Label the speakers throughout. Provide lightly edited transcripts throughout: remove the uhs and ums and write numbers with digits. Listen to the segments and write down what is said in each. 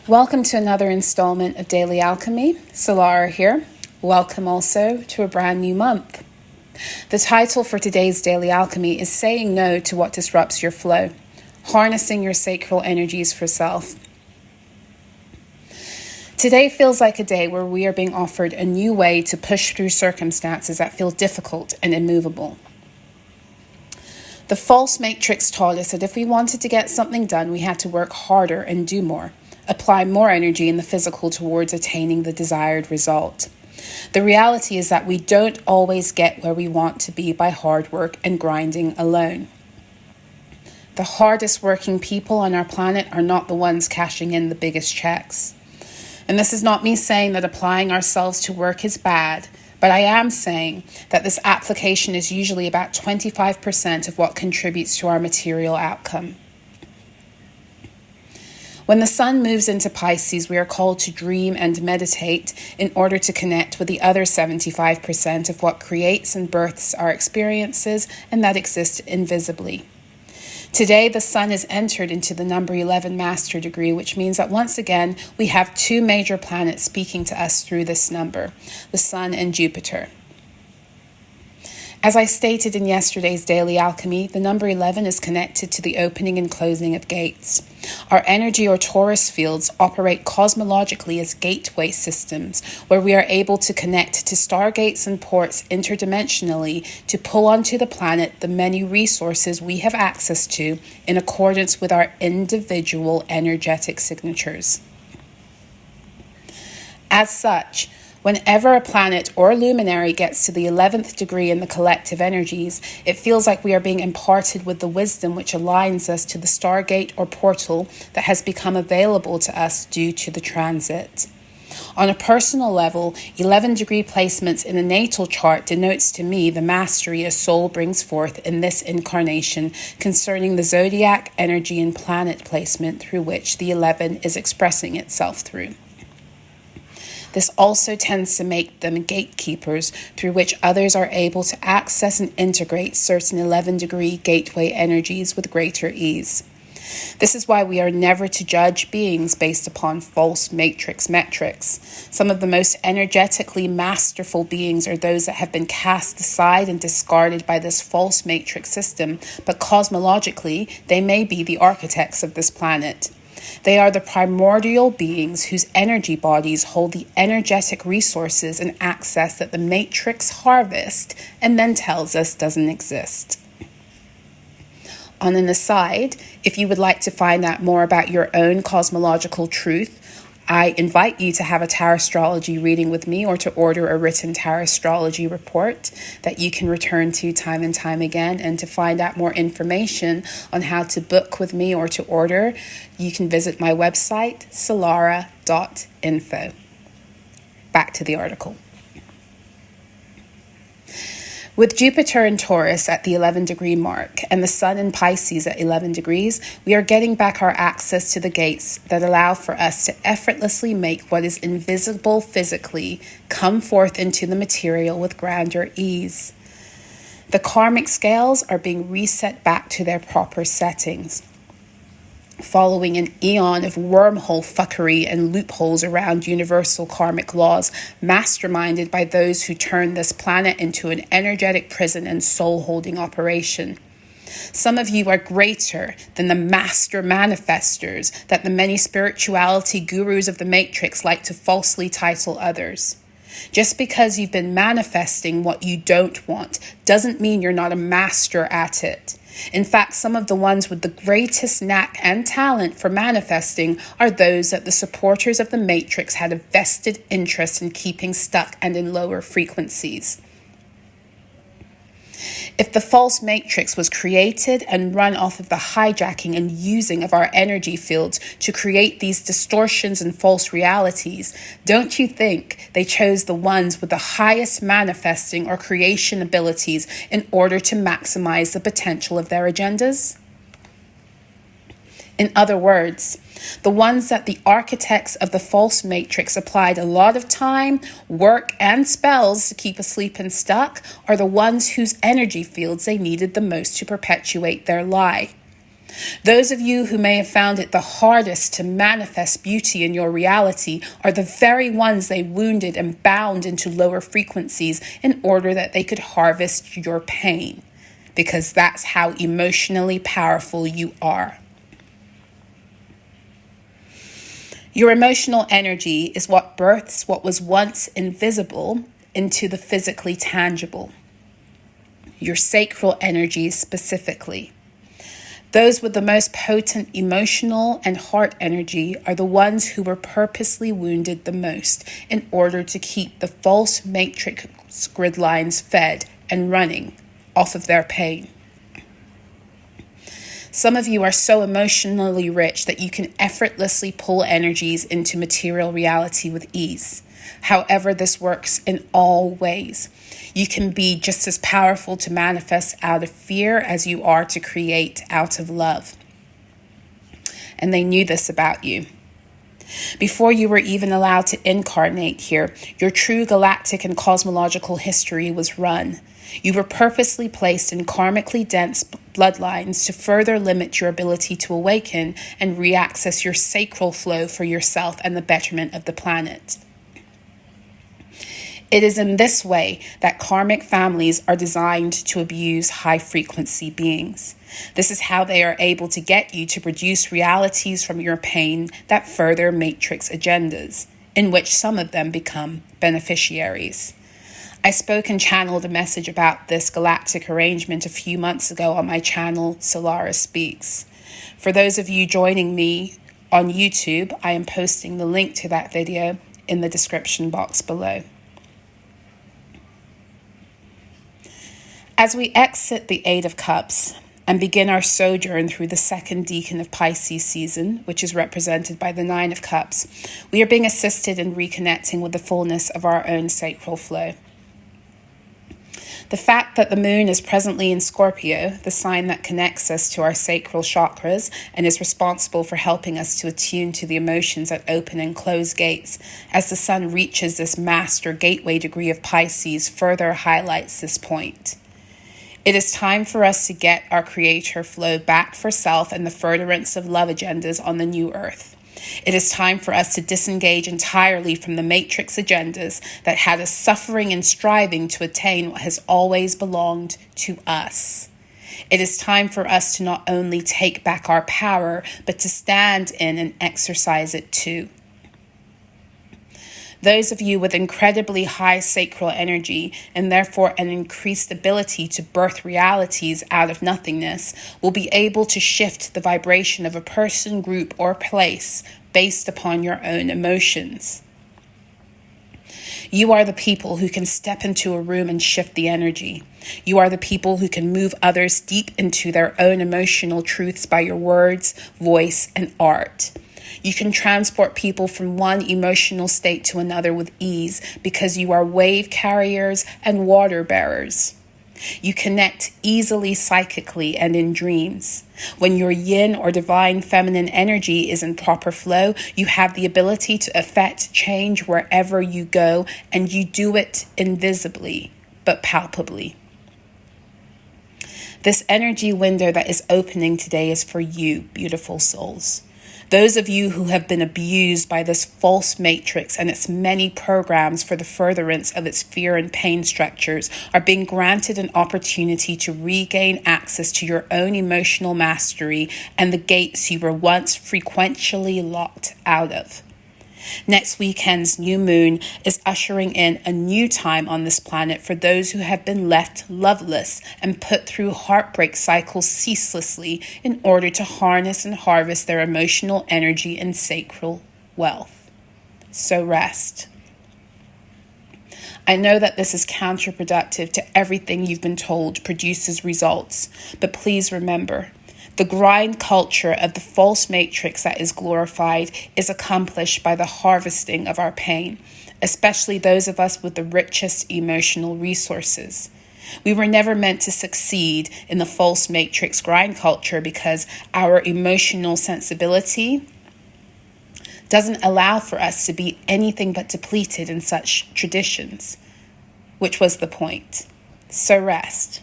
Speaker 1: Welcome to another installment of Daily Alchemy. Solarah here. Welcome also to a brand new month. The title for today's Daily Alchemy is Saying No to What Disrupts Your Flow, Harnessing Your Sacral Energies for Self. Today feels like a day where we are being offered a new way to push through circumstances that feel difficult and immovable. The false matrix taught us that if we wanted to get something done, we had to work harder and do more, apply more energy in the physical towards attaining the desired result. The reality is that we don't always get where we want to be by hard work and grinding alone. The hardest working people on our planet are not the ones cashing in the biggest checks. And this is not me saying that applying ourselves to work is bad, but I am saying that this application is usually about 25% of what contributes to our material outcome. When the sun moves into Pisces, we are called to dream and meditate in order to connect with the other 75% of what creates and births our experiences and that exist invisibly. Today, the sun is entered into the number 11 master degree, which means that once again, we have two major planets speaking to us through this number, the sun and Jupiter. As I stated in yesterday's Daily Alchemy, the number 11 is connected to the opening and closing of gates. Our energy or torus fields operate cosmologically as gateway systems, where we are able to connect to stargates and ports interdimensionally to pull onto the planet the many resources we have access to in accordance with our individual energetic signatures. As such, whenever a planet or luminary gets to the 11th degree in the collective energies, it feels like we are being imparted with the wisdom which aligns us to the stargate or portal that has become available to us due to the transit. On a personal level, 11-degree placements in a natal chart denotes to me the mastery a soul brings forth in this incarnation concerning the zodiac, energy, and planet placement through which the 11 is expressing itself through. This also tends to make them gatekeepers through which others are able to access and integrate certain 11-degree gateway energies with greater ease. This is why we are never to judge beings based upon false matrix metrics. Some of the most energetically masterful beings are those that have been cast aside and discarded by this false matrix system, but cosmologically, they may be the architects of this planet. They are the primordial beings whose energy bodies hold the energetic resources and access that the matrix harvests and then tells us doesn't exist. On an aside, if you would like to find out more about your own cosmological truth, I invite you to have a tarot astrology reading with me or to order a written tarot astrology report that you can return to time and time again. And to find out more information on how to book with me or to order, you can visit my website, solarah.info. Back to the article. With Jupiter in Taurus at the 11-degree mark and the sun in Pisces at 11 degrees, we are getting back our access to the gates that allow for us to effortlessly make what is invisible physically come forth into the material with grander ease. The karmic scales are being reset back to their proper settings, following an eon of wormhole fuckery and loopholes around universal karmic laws, masterminded by those who turn this planet into an energetic prison and soul-holding operation. Some of you are greater than the master manifestors that the many spirituality gurus of the Matrix like to falsely title others. Just because you've been manifesting what you don't want doesn't mean you're not a master at it. In fact, some of the ones with the greatest knack and talent for manifesting are those that the supporters of the Matrix had a vested interest in keeping stuck and in lower frequencies. If the false matrix was created and run off of the hijacking and using of our energy fields to create these distortions and false realities, don't you think they chose the ones with the highest manifesting or creation abilities in order to maximize the potential of their agendas? In other words, the ones that the architects of the false matrix applied a lot of time, work, and spells to keep asleep and stuck are the ones whose energy fields they needed the most to perpetuate their lie. Those of you who may have found it the hardest to manifest beauty in your reality are the very ones they wounded and bound into lower frequencies in order that they could harvest your pain, because that's how emotionally powerful you are. Your emotional energy is what births what was once invisible into the physically tangible. Your sacral energy specifically. Those with the most potent emotional and heart energy are the ones who were purposely wounded the most in order to keep the false matrix grid lines fed and running off of their pain. Some of you are so emotionally rich that you can effortlessly pull energies into material reality with ease. However, this works in all ways. You can be just as powerful to manifest out of fear as you are to create out of love. And they knew this about you. Before you were even allowed to incarnate here, your true galactic and cosmological history was run. You were purposely placed in karmically dense bloodlines to further limit your ability to awaken and reaccess your sacral flow for yourself and the betterment of the planet. It is in this way that karmic families are designed to abuse high-frequency beings. This is how they are able to get you to produce realities from your pain that further matrix agendas, in which some of them become beneficiaries. I spoke and channeled a message about this galactic arrangement a few months ago on my channel, Solarah Speaks. For those of you joining me on YouTube, I am posting the link to that video in the description box below. As we exit the Eight of Cups and begin our sojourn through the second decan of Pisces season, which is represented by the Nine of Cups, we are being assisted in reconnecting with the fullness of our own sacral flow. The fact that the moon is presently in Scorpio, the sign that connects us to our sacral chakras and is responsible for helping us to attune to the emotions that open and close gates, as the sun reaches this master gateway degree of Pisces, further highlights this point. It is time for us to get our creator flow back for self and the furtherance of love agendas on the new earth. It is time for us to disengage entirely from the matrix agendas that had us suffering and striving to attain what has always belonged to us. It is time for us to not only take back our power, but to stand in and exercise it too. Those of you with incredibly high sacral energy and therefore an increased ability to birth realities out of nothingness will be able to shift the vibration of a person, group, or place based upon your own emotions. You are the people who can step into a room and shift the energy. You are the people who can move others deep into their own emotional truths by your words, voice, and art. You can transport people from one emotional state to another with ease because you are wave carriers and water bearers. You connect easily psychically and in dreams. When your yin or divine feminine energy is in proper flow, you have the ability to effect change wherever you go, and you do it invisibly but palpably. This energy window that is opening today is for you, beautiful souls. Those of you who have been abused by this false matrix and its many programs for the furtherance of its fear and pain structures are being granted an opportunity to regain access to your own emotional mastery and the gates you were once frequentially locked out of. Next weekend's new moon is ushering in a new time on this planet for those who have been left loveless and put through heartbreak cycles ceaselessly in order to harness and harvest their emotional energy and sacral wealth. So rest. I know that this is counterproductive to everything you've been told produces results, but please remember, the grind culture of the false matrix that is glorified is accomplished by the harvesting of our pain, especially those of us with the richest emotional resources. We were never meant to succeed in the false matrix grind culture because our emotional sensibility doesn't allow for us to be anything but depleted in such traditions, which was the point. So rest.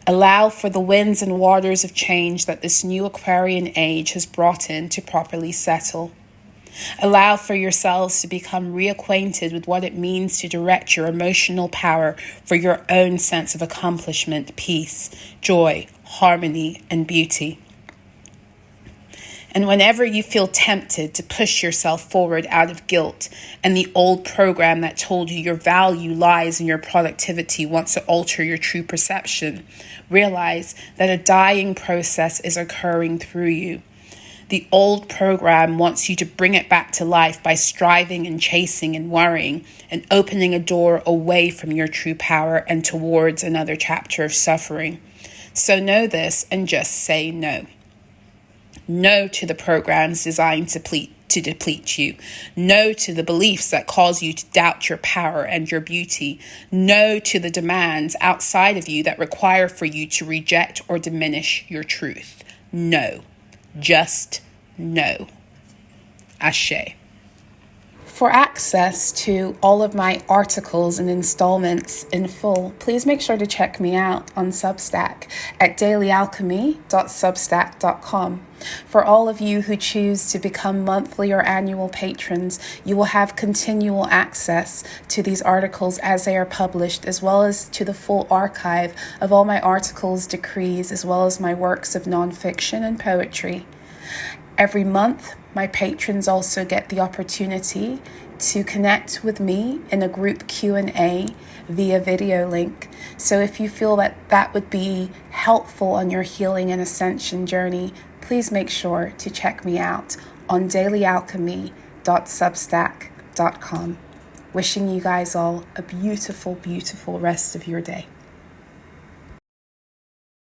Speaker 1: Allow for the winds and waters of change that this new Aquarian age has brought in to properly settle. Allow for yourselves to become reacquainted with what it means to direct your emotional power for your own sense of accomplishment, peace, joy, harmony, and beauty. And whenever you feel tempted to push yourself forward out of guilt and the old program that told you your value lies in your productivity wants to alter your true perception, realize that a dying process is occurring through you. The old program wants you to bring it back to life by striving and chasing and worrying and opening a door away from your true power and towards another chapter of suffering. So know this and just say no. No to the programs designed to deplete you. No to the beliefs that cause you to doubt your power and your beauty. No to the demands outside of you that require for you to reject or diminish your truth. No. Just no. Ashe. For access to all of my articles and installments in full, please make sure to check me out on Substack at dailyalchemy.substack.com. For all of you who choose to become monthly or annual patrons, you will have continual access to these articles as they are published, as well as to the full archive of all my articles, decrees, as well as my works of nonfiction and poetry. Every month, my patrons also get the opportunity to connect with me in a group Q&A via video link. So if you feel that that would be helpful on your healing and ascension journey, please make sure to check me out on dailyalchemy.substack.com. Wishing you guys all a beautiful, beautiful rest of your day.